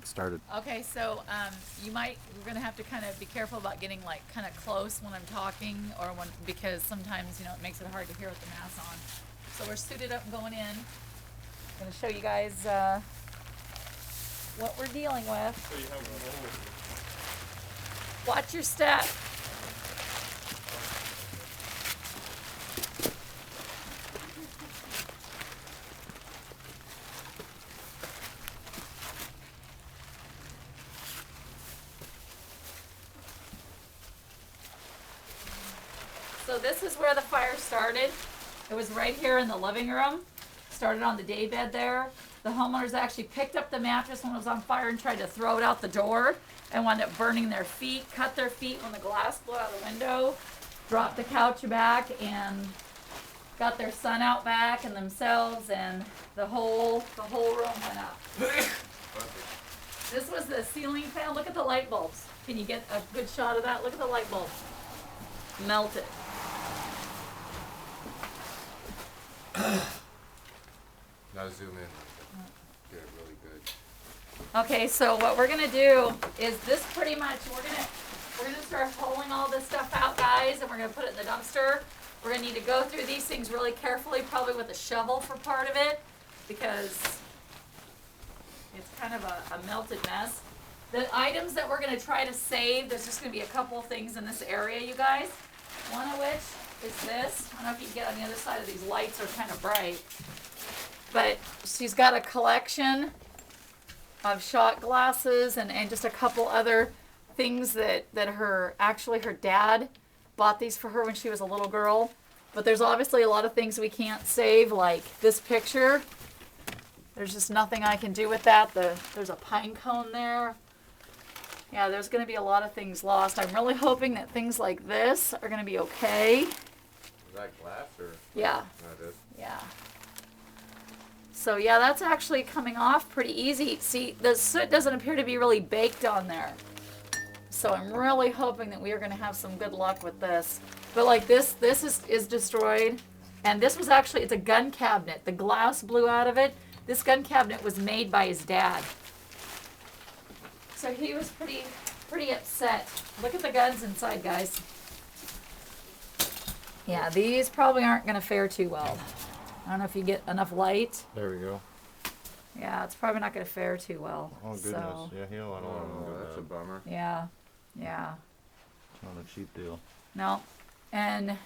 get started. Okay, so we're gonna have to kind of be careful about getting like kind of close when I'm talking, or because sometimes it makes it hard to hear with the mask on. So we're suited up and going in. I'm gonna show you guys what we're dealing with. So you have one with you. Watch your step. So this is where the fire started. It was right here in the living room. Started on the day bed there. The homeowners actually picked up the mattress when it was on fire and tried to throw it out the door and wound up burning their feet, cut their feet when the glass blew out the window, dropped the couch back and got their son out back and themselves, and the whole room went up. This was the ceiling fan. Look at the light bulbs. Can you get a good shot of that? Look at the light bulbs. Melted. Now zoom in. Get it really good. Okay, so what we're gonna do is this pretty much, we're gonna start pulling all this stuff out, guys, and we're gonna put it in the dumpster. We're gonna need to go through these things really carefully, probably with a shovel for part of it, because it's kind of a melted mess. The items that we're gonna try to save, there's just gonna be a couple of things in this area, you guys. One of which is this. I don't know if you can get on the other side of these lights, are kind of bright. But she's got a collection of shot glasses and just a couple other things that her dad bought these for her when she was a little girl. But there's obviously a lot of things we can't save, like this picture. There's just nothing I can do with that. There's a pine cone there. Yeah, there's going to be a lot of things lost. I'm really hoping that things like this are going to be okay. Is that glass or? Yeah. No, it is. Yeah. So yeah, that's actually coming off pretty easy. See, the soot doesn't appear to be really baked on there. So I'm really hoping that we are going to have some good luck with this. But like this is destroyed. And this was actually, it's a gun cabinet. The glass blew out of it. This gun cabinet was made by his dad. So he was pretty upset. Look at the guns inside, guys. Yeah, these probably aren't going to fare too well. I don't know if you get enough light. There we go. Yeah, it's probably not going to fare too well. Oh goodness, So, yeah, I don't want Oh, to that's a bummer. yeah, yeah. It's not a cheap deal. No, and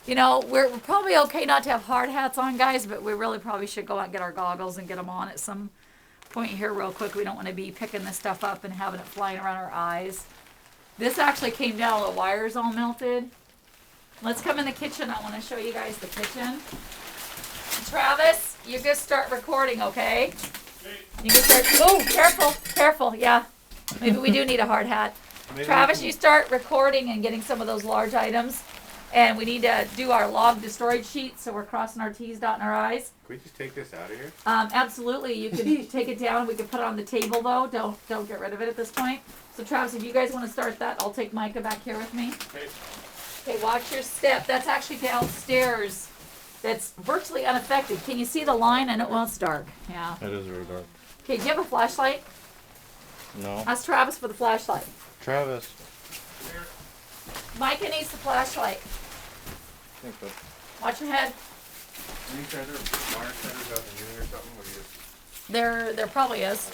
we're probably okay not to have hard hats on, guys, but we really probably should go out and get our goggles and get them on at some point here real quick. We don't want to be picking this stuff up and having it flying around our eyes. This actually came down, the wires all melted. Let's come in the kitchen. I want to show you guys the kitchen. Travis, you just start recording, okay? You can start. Oh, careful. Yeah, maybe we do need a hard hat. Travis, you start recording and getting some of those large items, and we need to do our log destroyed sheet, so we're crossing our T's, dotting our I's. Can we just take this out of here? Absolutely, you can take it down. We can put it on the table though. Don't get rid of it at this point. So Travis, if you guys want to start that, I'll take Micah back here with me. Okay, watch your step. That's actually downstairs. That's virtually unaffected. Can you see the line? I know, well, it's dark. Yeah. It is very dark. Okay, do you have a flashlight? No. Ask Travis for the flashlight. Travis. Micah needs the flashlight. I think so. Watch your head. Any other wire centers out in the unit or something? Or you just... There probably is.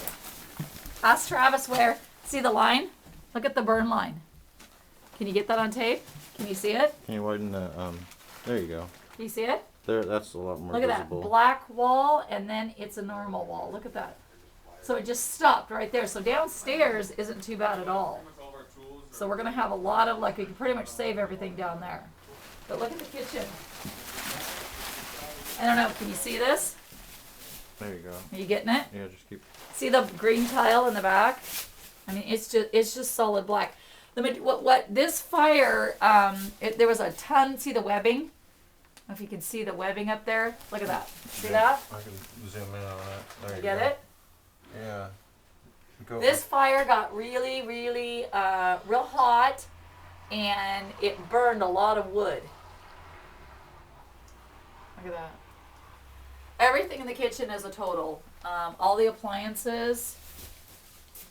Ask Travis where. See the line? Look at the burn line. Can you get that on tape? Can you see it? Can you widen the there you go. Can you see it? There, that's a lot more Look at visible. that black wall, and then it's a normal wall. Look at that. So it just stopped right there. So downstairs isn't too bad at all. So we're gonna have a lot of, like, we can pretty much save everything down there. But look at the kitchen. I don't know, can you see this? There you go. Are you getting it? Yeah, just keep. See the green tile in the back? I mean, it's just solid black. What this fire, there was a ton. See the webbing? I don't know if you can see the webbing up there. Look at that. See that? I can zoom in on that. There you Get go. it? Yeah. Go. This fire got really, really real hot, and it burned a lot of wood. Look at that. Everything in the kitchen is a total. All the appliances.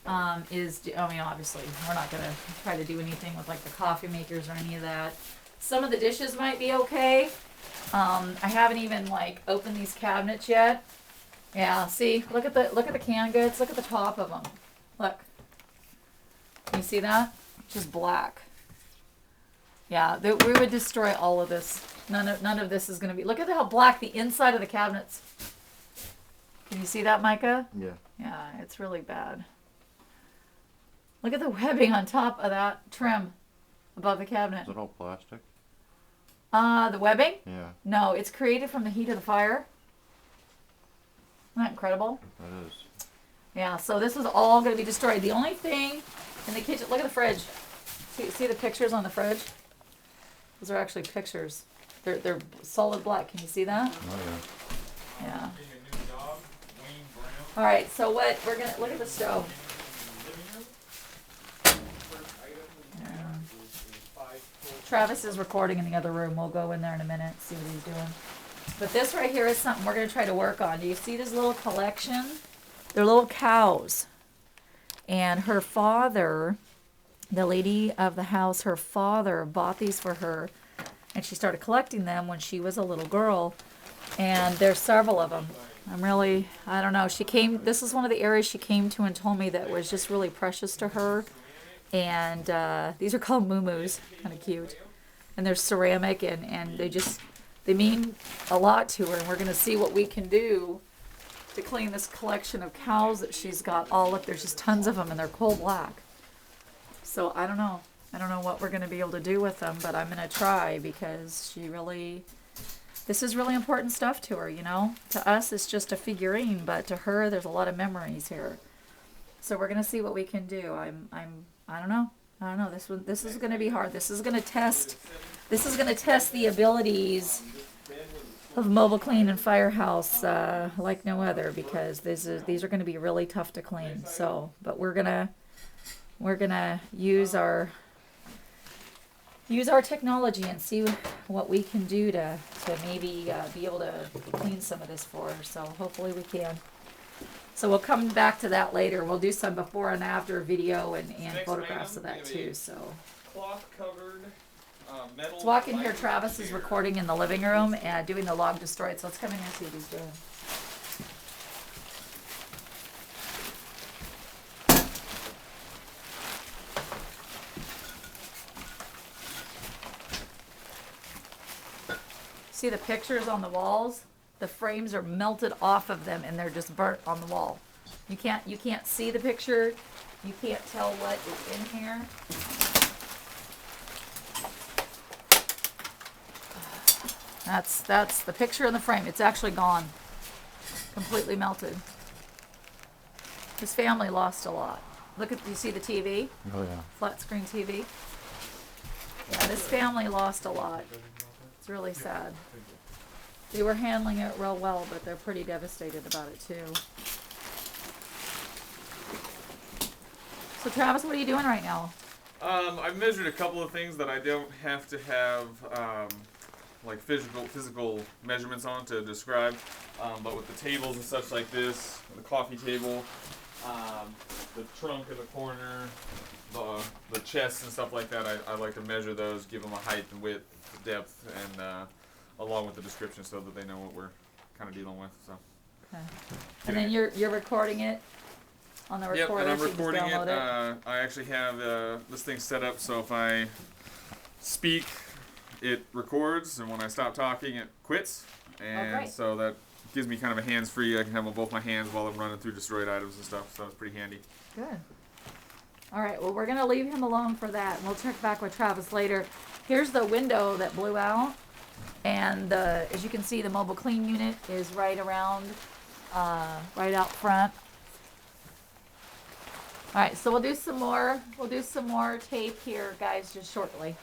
I mean, obviously, we're not gonna try to do anything with like the coffee makers or any of that. Some of the dishes might be okay. I haven't even like opened these cabinets yet. Yeah, see, look at the canned goods. Look at the top of them. Look. Can you see that? Just black. Yeah, we would destroy all of this. None of this is gonna be. Look at how black the inside of the cabinets. Can you see that, Micah? Yeah. Yeah, it's really bad. Look at the webbing on top of that trim above the cabinet. Is it all plastic? The webbing? Yeah, No, it's created from the heat of the fire. Isn't that incredible? that is. Yeah, so this is all going to be destroyed. The only thing in the kitchen, look at the fridge. See the pictures on the fridge? Those are actually pictures. They're solid black. Can you see that? Oh yeah. Yeah. All right, so what we're going to look at the stove. Travis is recording in the other room. We'll go in there in a minute, see what he's doing. But this right here is something we're going to try to work on. Do you see this little collection? They're little cows. And her father, the lady of the house, her father bought these for her. And she started collecting them when she was a little girl. And there's several of them. I don't know. This is one of the areas she came to and told me that was just really precious to her. And these are called moo-moos, kind of cute. And they're ceramic, and they mean a lot to her. And we're going to see what we can do to clean this collection of cows that she's got all up. There's just tons of them, and they're coal black. So I don't know. I don't know what we're going to be able to do with them, but I'm going to try because this is really important stuff to her, you know? To us, it's just a figurine, but to her, there's a lot of memories here. So we're going to see what we can do. I don't know. This is going to be hard. This is going to test the abilities of Mobile Clean and Firehouse like no other, because these are going to be really tough to clean. So, but we're gonna use our technology and see what we can do to maybe be able to clean some of this for her. So hopefully we can. So we'll come back to that later. We'll do some before and after video and photographs of that too. So Cloth covered metal. let's walk in here. Travis is recording in the living room and doing the log destroyed. So let's come in here and see what he's doing. See the pictures on the walls? The frames are melted off of them and they're just burnt on the wall. You can't see the picture. You can't tell what is in here. That's the picture in the frame. It's actually gone. Completely melted. His family lost a lot. You see the TV? Oh yeah. Flat screen TV. Yeah, this family lost a lot. It's really sad. They were handling it real well, but they're pretty devastated about it too. So Travis, what are you doing right now? I've measured a couple of things that I don't have to have like physical measurements on to describe, but with the tables and such like this, the coffee table, the trunk in the corner, the chests and stuff like that, I like to measure those, give them a height and width, depth, and along with the description so that they know what we're kind of dealing with. So. Okay. And then you're recording it on the recorder. Yep, and I'm so you just recording it. download I actually have this thing set up so if I speak, it records, and when I stop talking, it quits. And great. so that gives me kind of a hands-free. I can have them both my hands while I'm running through destroyed items and stuff. So it's pretty handy. Good. All right. Well, we're gonna leave him alone for that, and we'll check back with Travis later. Here's the window that blew out. And as you can see, the mobile clean unit is right around, right out front. All right, so we'll do some more tape here, guys, just shortly.